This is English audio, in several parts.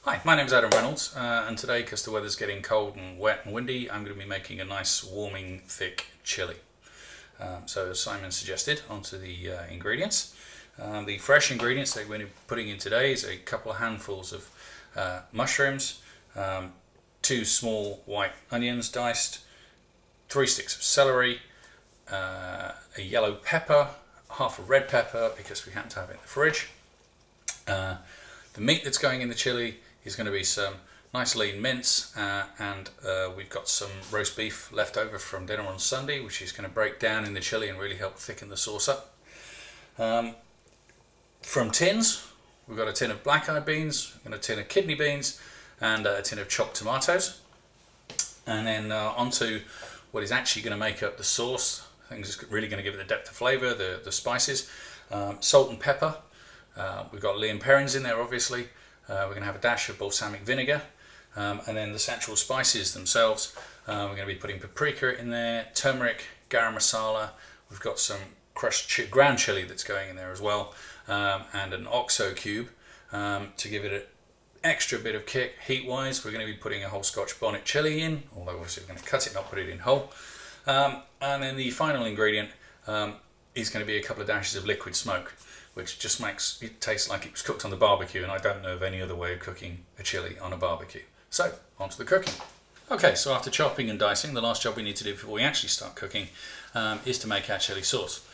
Hi, my name's Adam Reynolds, and today, because the weather's getting cold and wet and windy, I'm going to be making a nice warming thick chili. So as Simon suggested, onto the ingredients. The fresh ingredients that we're putting in today is a couple of handfuls of mushrooms, 2 small white onions diced, 3 sticks of celery, a yellow pepper, half a red pepper because we happen to have it in the fridge. The meat that's going in the chili is going to be some nice lean mince, and we've got some roast beef left over from dinner on Sunday, which is going to break down in the chili and really help thicken the sauce up. From tins, we've got a tin of black eyed beans, and a tin of kidney beans, and a tin of chopped tomatoes. And then onto what is actually going to make up the sauce. I think it's really going to give it the depth of flavour, the spices. Salt and pepper. We've got Lea & Perrins in there, obviously. We're going to have a dash of balsamic vinegar, and then the actual spices themselves. We're going to be putting paprika in there, turmeric, garam masala. We've got some crushed ground chili that's going in there as well, and an OXO cube to give it an extra bit of kick heat-wise. We're going to be putting a whole Scotch bonnet chili in, although obviously we're going to cut it, not put it in whole. And then the final ingredient is going to be a couple of dashes of liquid smoke, which just makes it taste like it was cooked on the barbecue, and I don't know of any other way of cooking a chili on a barbecue. So, on to the cooking. Okay, so after chopping and dicing, the last job we need to do before we actually start cooking is to make our chili sauce.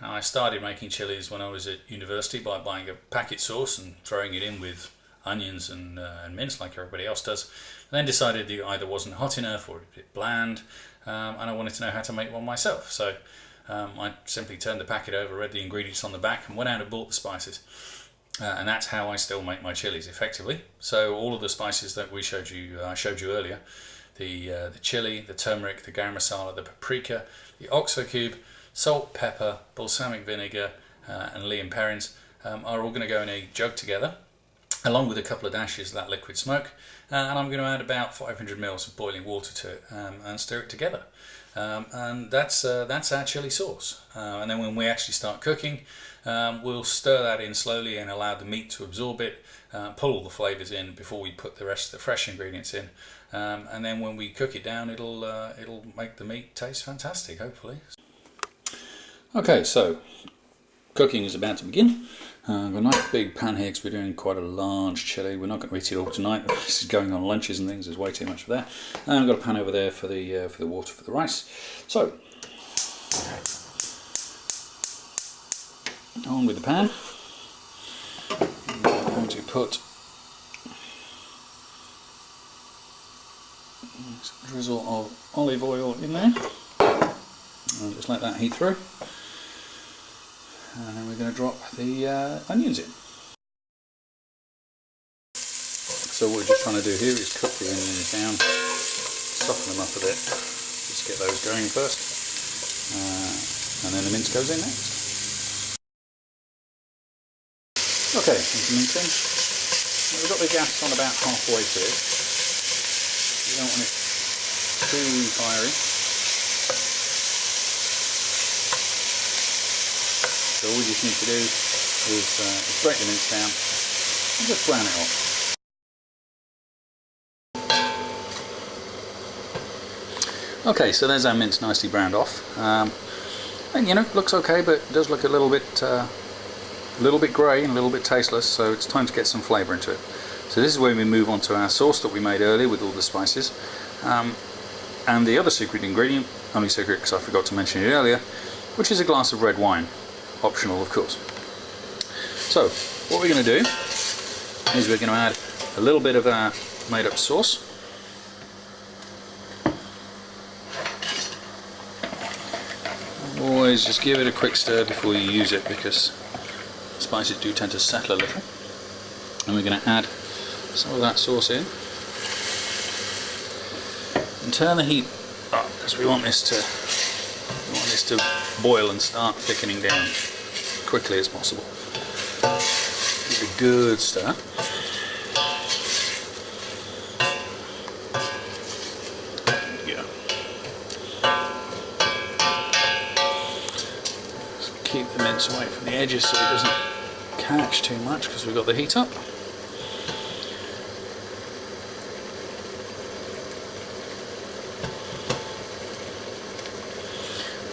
Now, I started making chilies when I was at university by buying a packet sauce and throwing it in with onions and mince like everybody else does, and then decided it either wasn't hot enough or a bit bland, and I wanted to know how to make one myself. So I simply turned the packet over, read the ingredients on the back, and went out and bought the spices. And that's how I still make my chilies effectively. So all of the spices that I showed you earlier, the chili, the turmeric, the garam masala, the paprika, the OXO cube, salt, pepper, balsamic vinegar, and Lea & Perrins are all going to go in a jug together, along with a couple of dashes of that liquid smoke. And I'm going to add about 500 ml of boiling water to it and stir it together. And that's our chili sauce. And then when we actually start cooking, we'll stir that in slowly and allow the meat to absorb it, pull all the flavours in before we put the rest of the fresh ingredients in. And then when we cook it down, it'll make the meat taste fantastic, hopefully. Okay, so cooking is about to begin. I've got a nice big pan here because we're doing quite a large chili. We're not going to eat it all tonight. This is going on lunches and things. There's way too much for that. And I've got a pan over there for the water for the rice. So on with the pan. I'm going to put some drizzle of olive oil in there. And just let that heat through. And then we're going to drop the onions in. So what we're just trying to do here is cook the onions down, soften them up a bit, just get those going first, and then the mince goes in next. Okay, there's the mince in. We've got the gas on about halfway to it. You don't want it too fiery. So all you just need to do is break the mince down and just brown it off. Okay, so there's our mince nicely browned off. And you know, looks okay, but it does look a little bit grey and a little bit tasteless, so it's time to get some flavour into it. So this is where we move on to our sauce that we made earlier with all the spices. And the other secret ingredient, only secret because I forgot to mention it earlier, which is a glass of red wine. Optional, of course. So what we're going to do is we're going to add a little bit of our made up sauce. Always just give it a quick stir before you use it because spices do tend to settle a little. And we're going to add some of that sauce in and turn the heat up because we want this to boil and start thickening down as quickly as possible. Give it a good stir. Yeah. Just keep the mince away from the edges so it doesn't catch too much because we've got the heat up.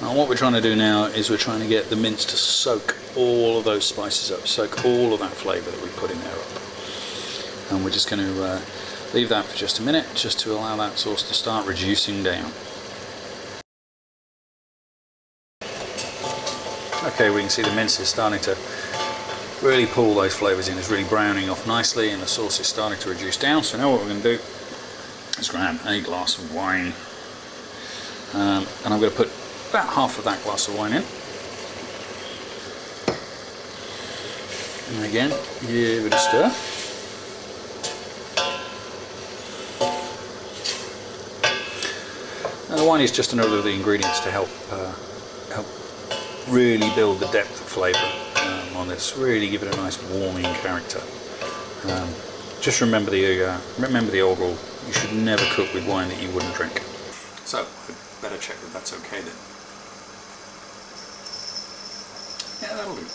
And what we're trying to do now is we're trying to get the mince to soak all of those spices up, soak all of that flavour that we put in there up. And we're just going to leave that for just a minute, just to allow that sauce to start reducing down. Okay, we can see the mince is starting to really pull those flavours in, it's really browning off nicely, and the sauce is starting to reduce down. So now what we're going to do is grab a glass of wine, and I'm going to put about half of that glass of wine in. And again, give it a stir. And the wine is just another of the ingredients to help really build the depth of flavour on this. Really give it a nice warming character. Just remember the old rule: you should never cook with wine that you wouldn't drink. So I'd better check that that's okay then. Yeah, that'll do.